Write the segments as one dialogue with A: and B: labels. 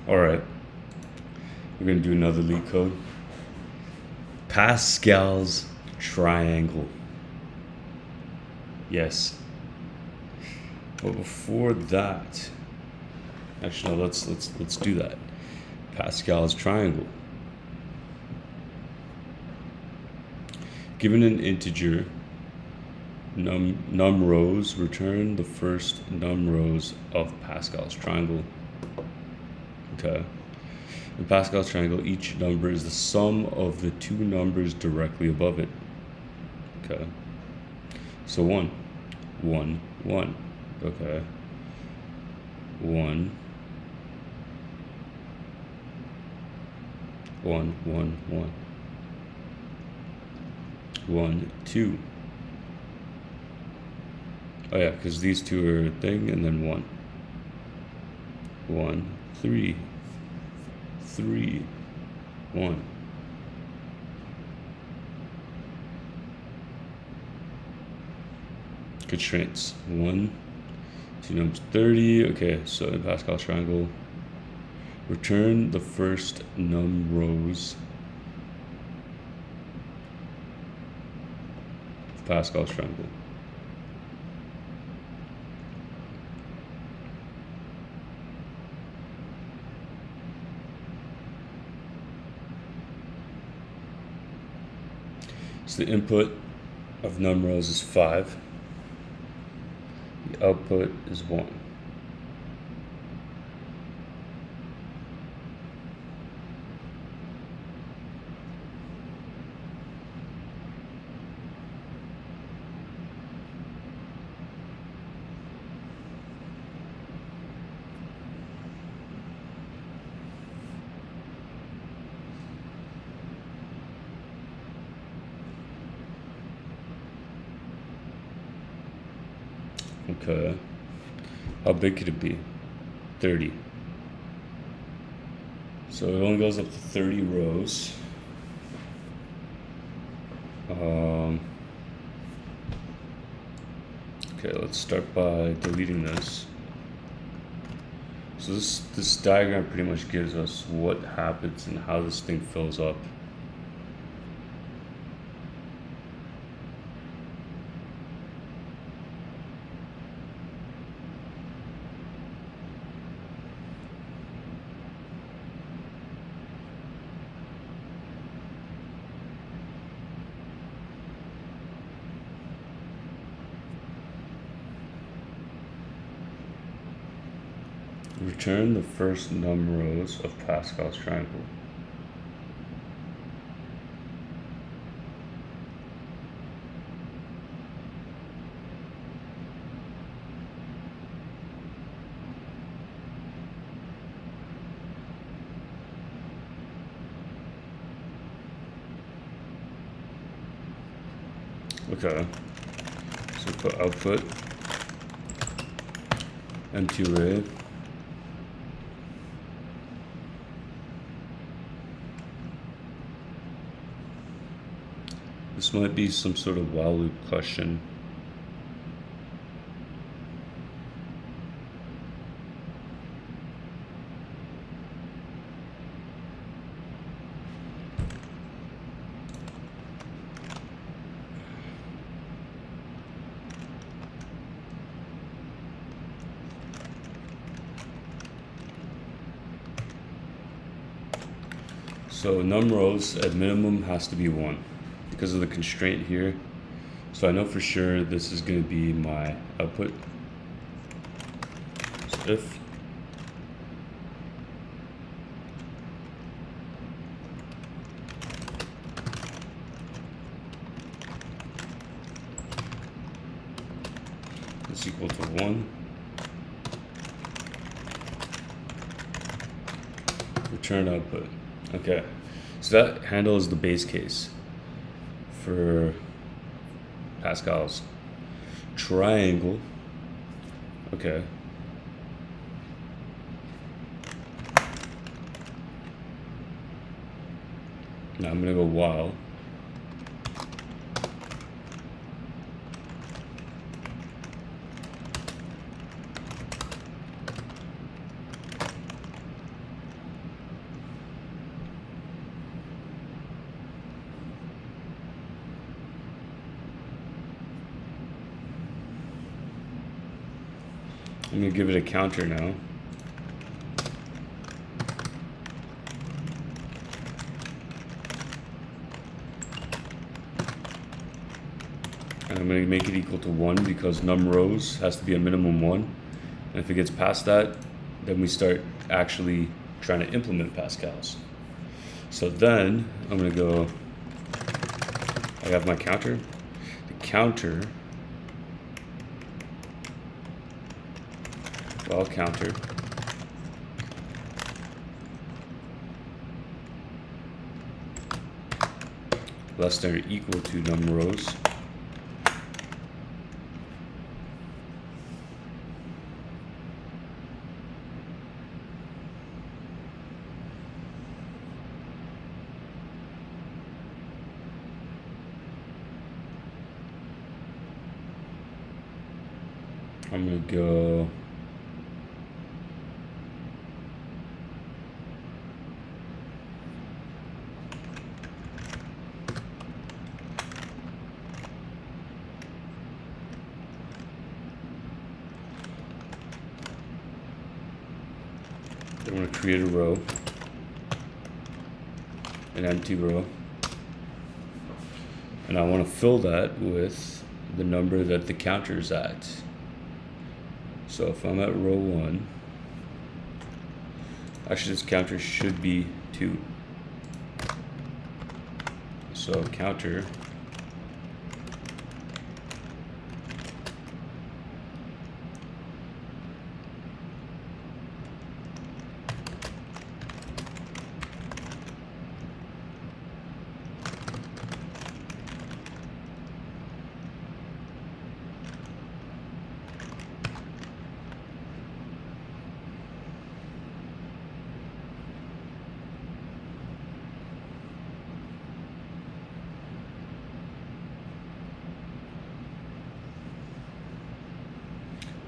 A: All right, we're gonna do another Leetcode. Pascal's triangle. Yes. But before that, actually, no, let's do that. Pascal's triangle. Given an integer, num rows, return the first num rows of Pascal's triangle. Okay. In Pascal's triangle, each number is the sum of the two numbers directly above it. Okay. So 1, 1, 1. Okay. 1, 1, 1, 1. 1, 2. Oh yeah, because these two are a thing, and then 1. 1, 3. 3, 1. Constraints. 1, 2 numbers 30. Okay, so in Pascal triangle, return the first num rows of Pascal's triangle. So the input of num rows is 5. The output is 1. Okay. How big could it be? 30. So it only goes up to 30 rows. Okay, let's start by deleting this. So this diagram pretty much gives us what happens and how this thing fills up. Return the first num rows of Pascal's triangle. Okay, so put output, empty array. This might be some sort of while loop question. So num rows at minimum has to be 1 because of the constraint here. So I know for sure this is going to be my output. So if is equal to 1, return output. Okay, so that handles the base case for Pascal's triangle. Okay. Now I'm gonna go while. I'm gonna give it a counter now. And I'm gonna make it equal to 1 because num rows has to be a minimum 1. And if it gets past that, then we start actually trying to implement Pascal's. So then I'm gonna go, I have my counter. The counter, well, counter. Less than or equal to num rows. I'm gonna go I'm going to create a row, an empty row, and I want to fill that with the number that the counter is at. So if I'm at row 1, actually this counter should be 2. So counter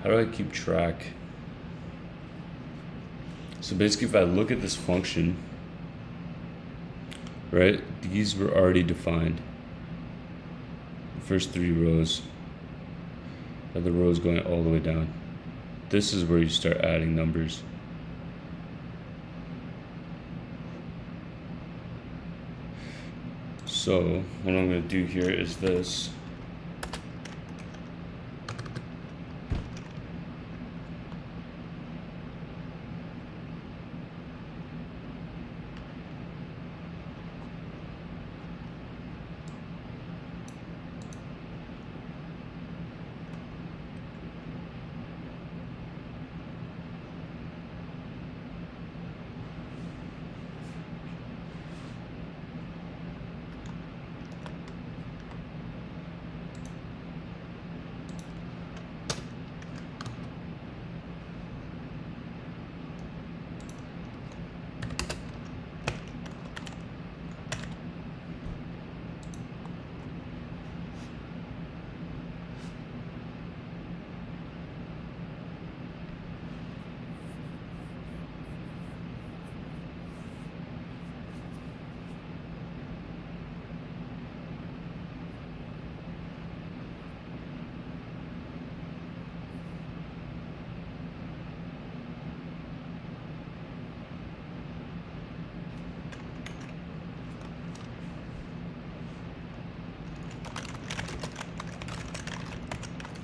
A: how do I keep track? So basically if I look at this function, right, these were already defined. The first 3 rows, and the rows going all the way down. This is where you start adding numbers. So what I'm going to do here is this.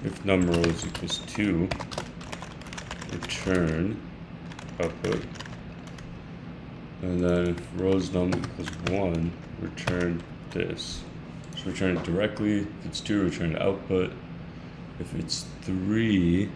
A: If num rows equals 2, return output. And then if rows num equals 1, return this. So return it directly. If it's 2, return output. If it's 3,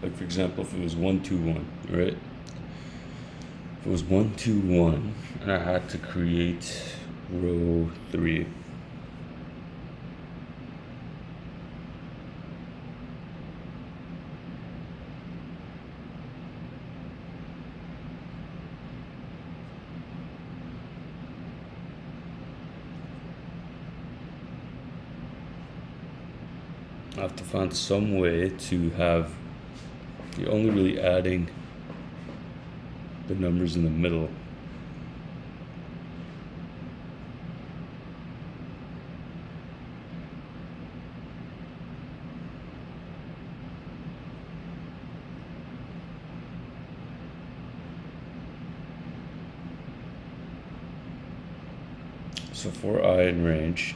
A: like for example, if it was 1, 2, 1, right? If it was 1, 2, 1, and I had to create row 3. I have to find some way to have, you're only really adding the numbers in the middle. So for I in range,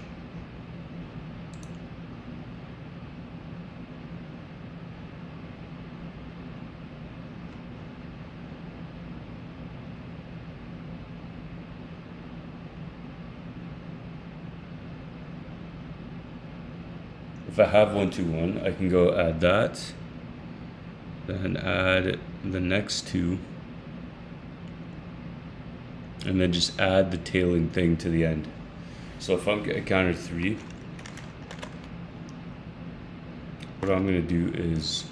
A: if I have 1, 2, 1, I can go add that, then add the next two, and then just add the tailing thing to the end. So if I'm at counter 3, what I'm going to do is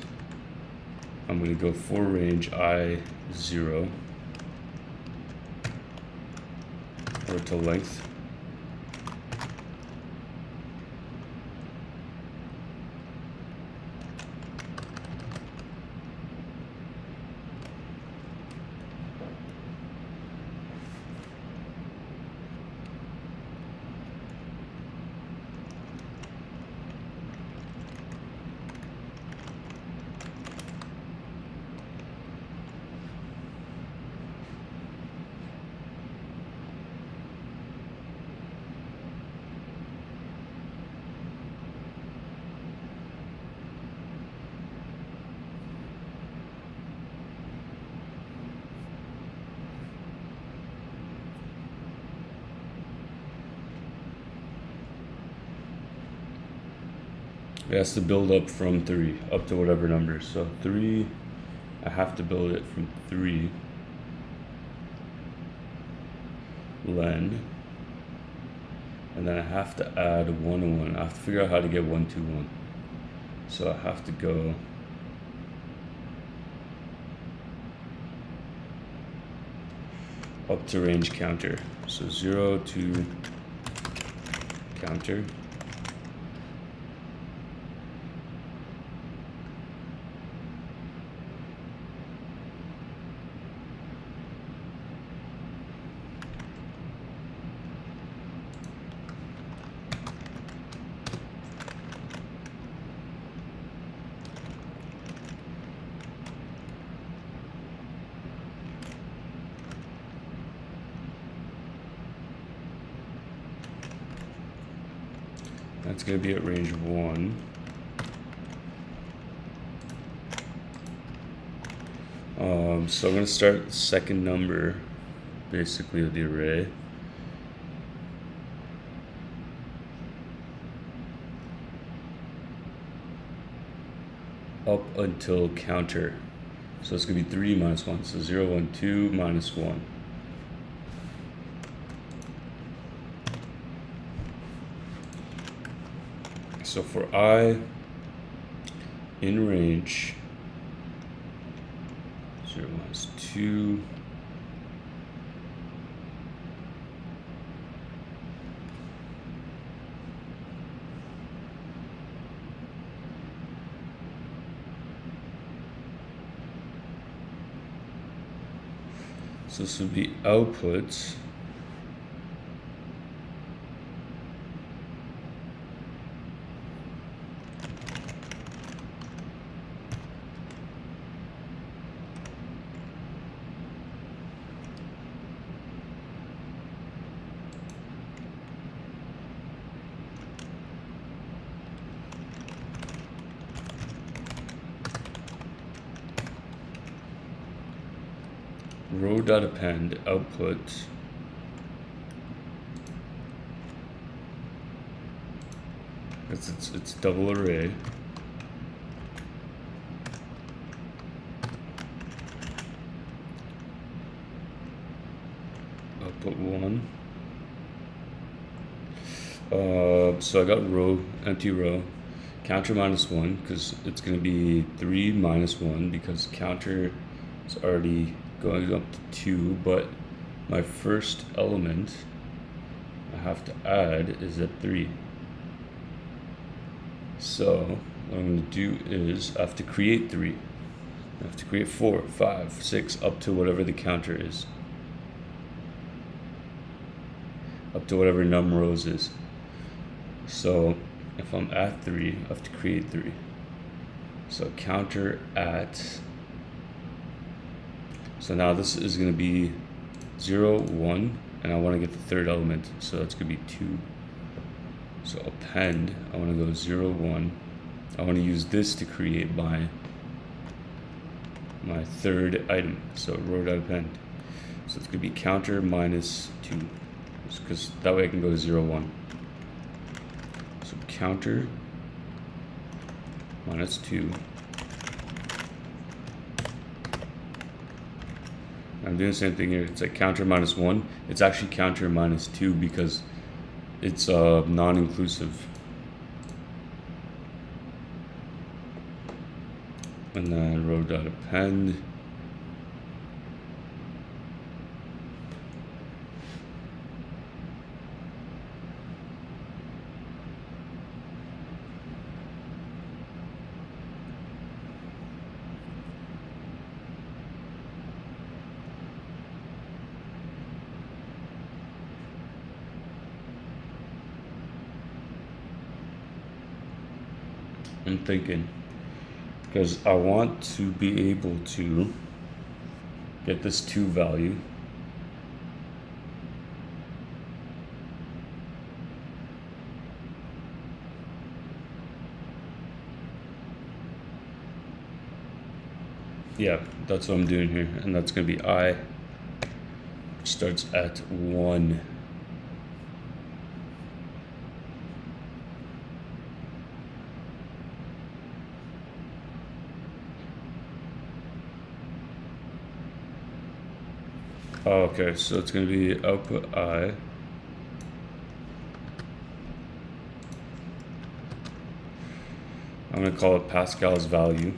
A: I'm going to go for range I 0 or to length. It has to build up from 3 up to whatever number. So 3, I have to build it from 3 len, and then I have to add 1, 1. I have to figure out how to get 1, 2, 1. So I have to go up to range counter. So 0 to counter. That's going to be at range 1. So I'm going to start the second number, basically, of the array. Up until counter. So it's going to be 3 minus 1. So 0, 1, 2, minus 1. So for I in range, 0 minus 2, so this would be output. Row.append output it's double array, output 1. So I got row, empty row, counter minus 1, because it's going to be 3 minus 1 because counter is already going up to 2, but my first element I have to add is at 3. So what I'm going to do is I have to create 3. I have to create 4, 5, 6, up to whatever the counter is. Up to whatever num rows is. So if I'm at 3, I have to create 3. So counter at. So now this is going to be 0, 1, and I want to get the third element. So that's going to be 2. So append, I want to go 0, 1. I want to use this to create my third item. So row.append. So it's going to be counter minus 2. Because that way I can go to 0, 1. So counter minus 2. I'm doing the same thing here. It's like counter minus 1. It's actually counter minus 2 because it's non-inclusive. And then row.append. I'm thinking, because I want to be able to get this 2 value. Yeah, that's what I'm doing here, and that's going to be I, which starts at 1. Oh, okay, so it's going to be output I. I'm going to call it Pascal's value.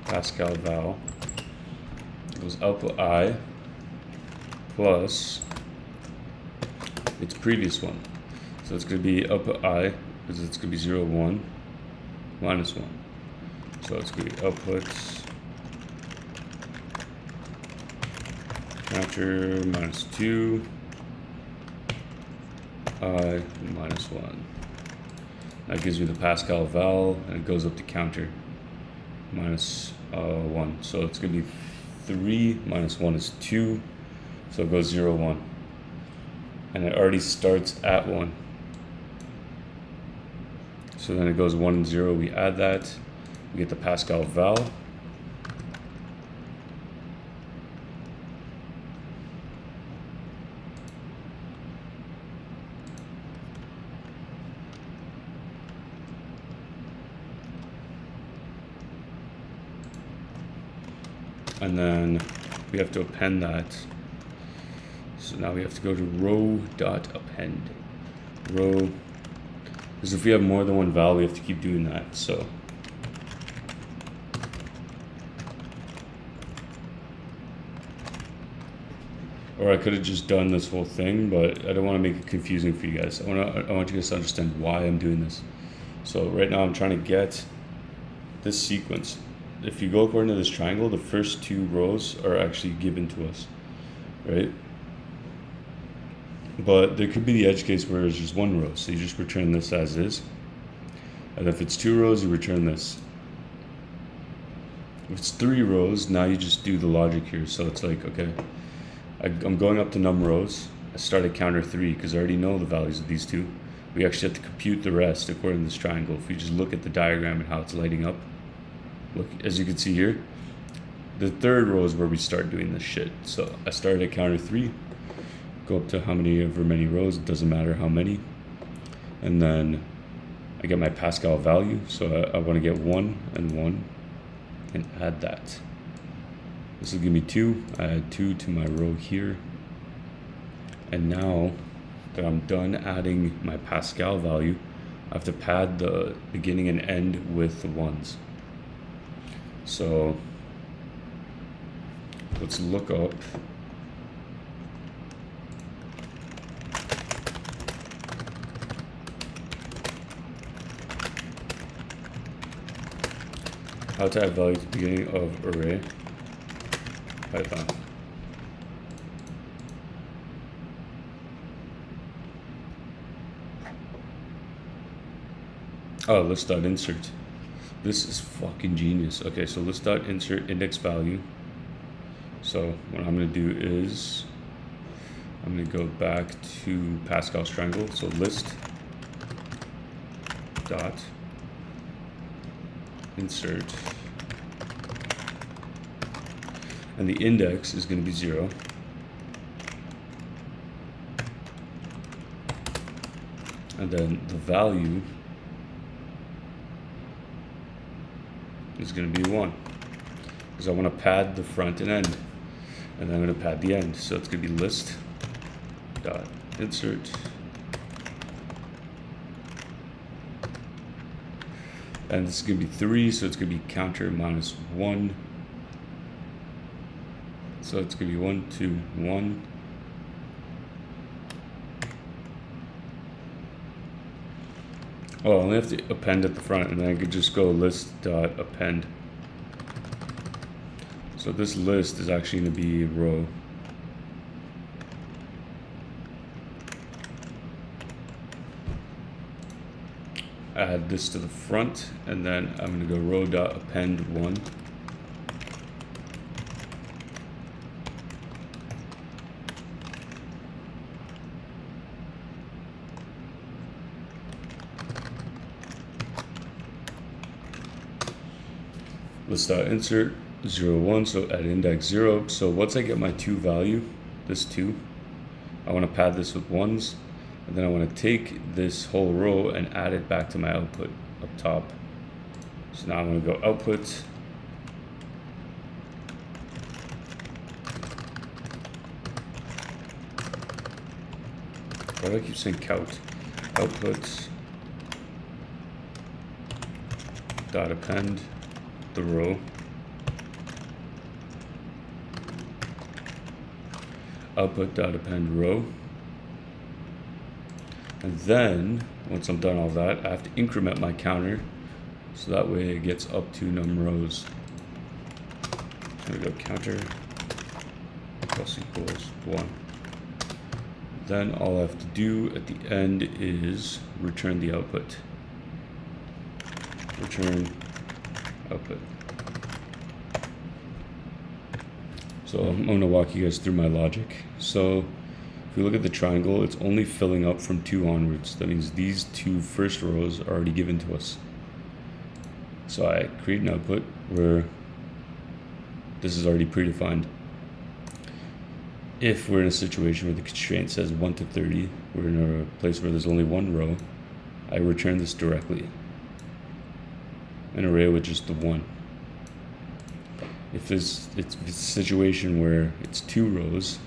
A: Pascal val goes output I plus its previous one. So it's going to be output I because it's going to be 0, 1 minus 1. So it's going to be output counter minus 2 I minus 1. That gives me the Pascal val, and it goes up to counter minus 1. So it's going to be 3 minus 1 is 2. So it goes 0, 1. And it already starts at 1. So then it goes 1 and 0. We add that. We get the Pascal val. And then we have to append that. So now we have to go to row.append. Row, because if we have more than one val, we have to keep doing that. So or I could have just done this whole thing, but I don't want to make it confusing for you guys. I want you guys to understand why I'm doing this. So right now I'm trying to get this sequence. If you go according to this triangle, the first 2 rows are actually given to us, right? But there could be the edge case where it's just 1 row, so you just return this as is. And if it's 2 rows, you return this. If it's 3 rows, now you just do the logic here. So it's like, okay, I'm going up to num rows. I start at counter 3 because I already know the values of these 2. We actually have to compute the rest according to this triangle. If we just look at the diagram and how it's lighting up, look, as you can see here, the 3rd row is where we start doing this shit. So I started at counter 3, go up to how many ever many rows, it doesn't matter how many. And then I get my Pascal value. So I want to get 1 and 1 and add that. This will give me 2. I add 2 to my row here. And now that I'm done adding my Pascal value, I have to pad the beginning and end with the 1s. So let's look up How to add value to the beginning of array. Python. Oh, list.insert. This is fucking genius. Okay, so list.insert index value. So what I'm gonna do is I'm gonna go back to Pascal's triangle. So list dot insert, and the index is gonna be 0. And then the value is going to be 1, because I want to pad the front and end, and then I'm going to pad the end. So it's going to be list dot insert, and this is going to be 3, so it's going to be counter minus 1. So it's going to be 1, 2, 1. Oh, I only have to append at the front, and then I could just go list.append. So this list is actually going to be a row. Add this to the front, and then I'm going to go row.append 1. List.insert 0, 1, so at index 0. So once I get my 2 value, this 2, I want to pad this with 1s, and then I want to take this whole row and add it back to my output up top. So now I'm going to go output, why do I keep saying count? Output dot append the row, output.append row, and then once I'm done all that, I have to increment my counter so that way it gets up to num rows. There we go, counter plus equals 1. Then all I have to do at the end is return the output. Return output. So I'm going to walk you guys through my logic. So if we look at the triangle, it's only filling up from 2 onwards. That means these 2 first rows are already given to us. So I create an output where this is already predefined. If we're in a situation where the constraint says 1 to 30, we're in a place where there's only 1 row, I return this directly. An array with just the 1. If it's a situation where it's 2 rows,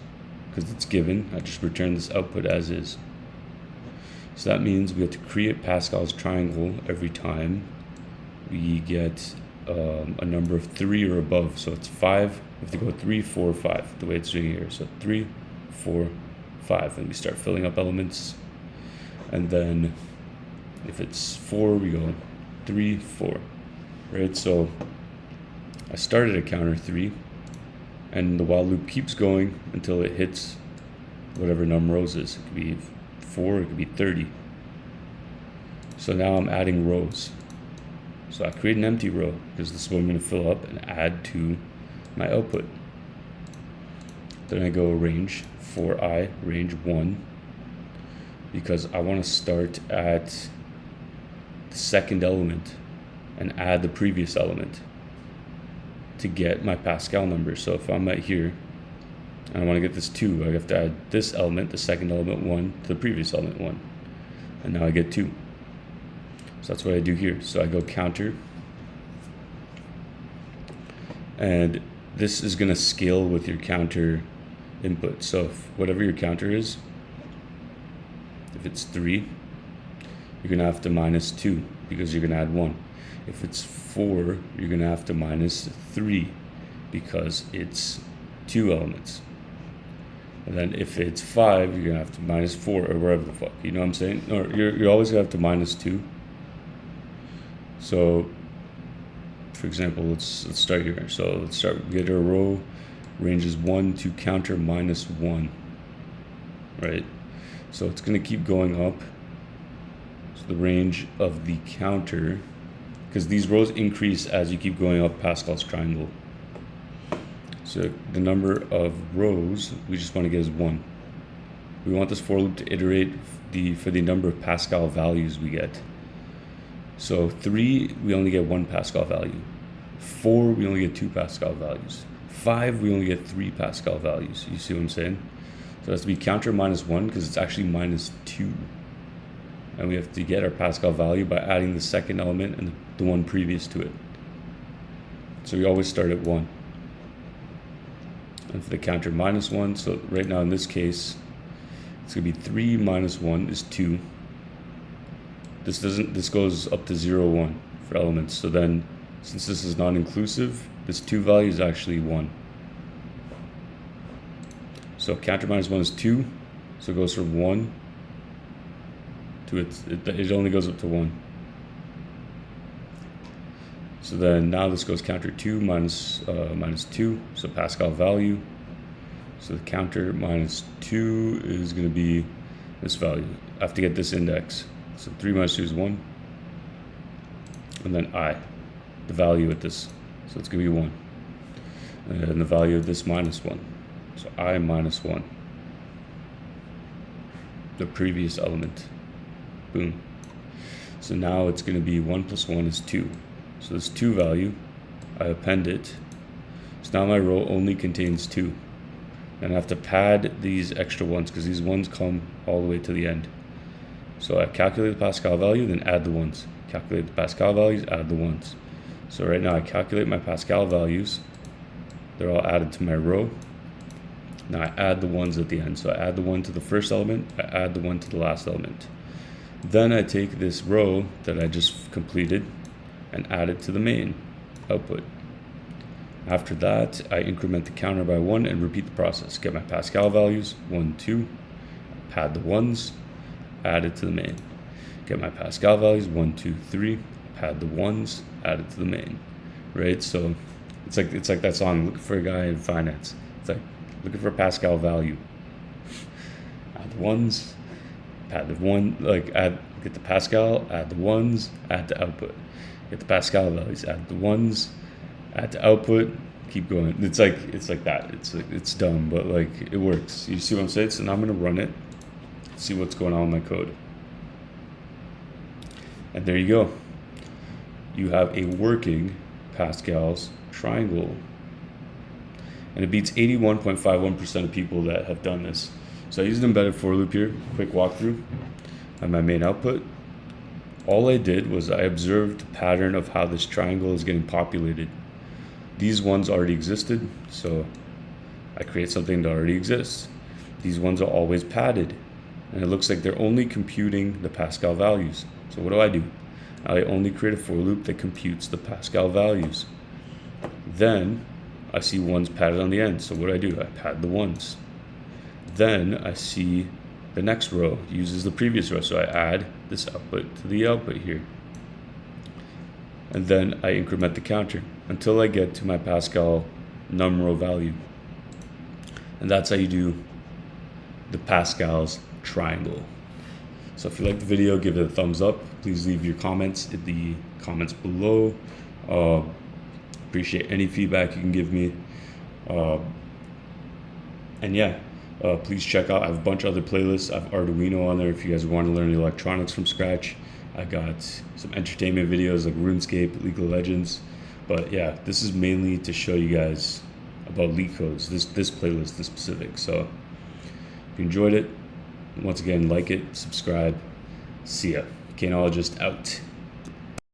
A: because it's given, I just return this output as is. So that means we have to create Pascal's triangle every time we get a number of 3 or above. So it's 5, we have to go 3, 4, 5, the way it's doing here. So 3, 4, 5, and we start filling up elements. And then if it's 4, we go 3, 4. Right, so I started at counter 3, and the while loop keeps going until it hits whatever num rows is. It could be 4, it could be 30. So now I'm adding rows. So I create an empty row because this is what I'm going to fill up and add to my output. Then I go range for I, range 1, because I want to start at the second element and add the previous element to get my Pascal number. So if I'm at here and I want to get this 2, I have to add this element, the second element 1, to the previous element 1, and now I get 2. So that's what I do here. So I go counter, and this is going to scale with your counter input. So if whatever your counter is, if it's 3, you're going to have to minus 2 because you're going to add 1. If it's 4, you're going to have to minus 3 because it's 2 elements. And then if it's 5, you're going to have to minus 4 or wherever the fuck. You know what I'm saying? Or you're always going to have to minus 2. So, for For example, let's start here. So let's start, get our row ranges 1 to counter -1, right? So it's going to keep going up. So the range of the counter, because these rows increase as you keep going up Pascal's triangle. So the number of rows we just want to get is 1. We want this for loop to iterate for the number of Pascal values we get. So 3, we only get 1 Pascal value. 4, we only get 2 Pascal values. 5, we only get 3 Pascal values. You see what I'm saying? So it has to be counter -1 because it's actually -2. And we have to get our Pascal value by adding the second element and the one previous to it. So we always start at 1. And for the counter -1, so right now in this case, it's gonna be 3 minus 1 is 2. This goes up to 0, 1 for elements. So then, since this is non-inclusive, this 2 value is actually 1. So counter -1 is 2, so it goes from 1 to it only goes up to 1. So then now this goes counter 2 minus 2, so Pascal value. So the counter -2 is going to be this value. I have to get this index. So 3 minus 2 is 1. And then I, the value at this. So it's going to be 1. And the value of this -1. So I minus 1. The previous element. Boom. So now it's going to be 1 plus 1 is 2. So this 2 value, I append it. So now my row only contains 2. And I have to pad these extra ones because these ones come all the way to the end. So I calculate the Pascal value, then add the ones. Calculate the Pascal values, add the ones. So right now I calculate my Pascal values. They're all added to my row. Now I add the ones at the end. So I add the 1 to the first element, I add the 1 to the last element. Then I take this row that I just completed and add it to the main output. After that, I increment the counter by 1 and repeat the process. Get my Pascal values, 1, 2, pad the ones, add it to the main. Get my Pascal values, 1, 2, 3, pad the ones, add it to the main. Right? So it's like that song, looking for a guy in finance. It's like looking for a Pascal value. Add the ones, pad the one, get the Pascal, add the ones, add the output. Get the Pascal values, add the ones, add to output, keep going. It's like that. It's dumb, but like it works. You see what I'm saying? So now I'm gonna run it, see what's going on with my code. And there you go. You have a working Pascal's triangle. And it beats 81.51% of people that have done this. So I used an embedded for loop here, quick walkthrough on my main output. All I did was I observed the pattern of how this triangle is getting populated. These ones already existed, so I create something that already exists. These ones are always padded, and it looks like they're only computing the Pascal values. So what do? I only create a for loop that computes the Pascal values. Then I see ones padded on the end, so what do? I pad the ones. Then I see the next row uses the previous row, so I add this output to the output here. And then I increment the counter until I get to my Pascal num row value. And that's how you do the Pascal's triangle. So if you like the video, give it a thumbs up. Please leave your comments in the comments below. Appreciate any feedback you can give me. And yeah, please check out, I have a bunch of other playlists. I have Arduino on there if you guys want to learn electronics from scratch. I got some entertainment videos like RuneScape, League of Legends. But yeah, this is mainly to show you guys about Leetcodes, this playlist, this specific. So if you enjoyed it, once again, like it, subscribe. See ya. Knologist out.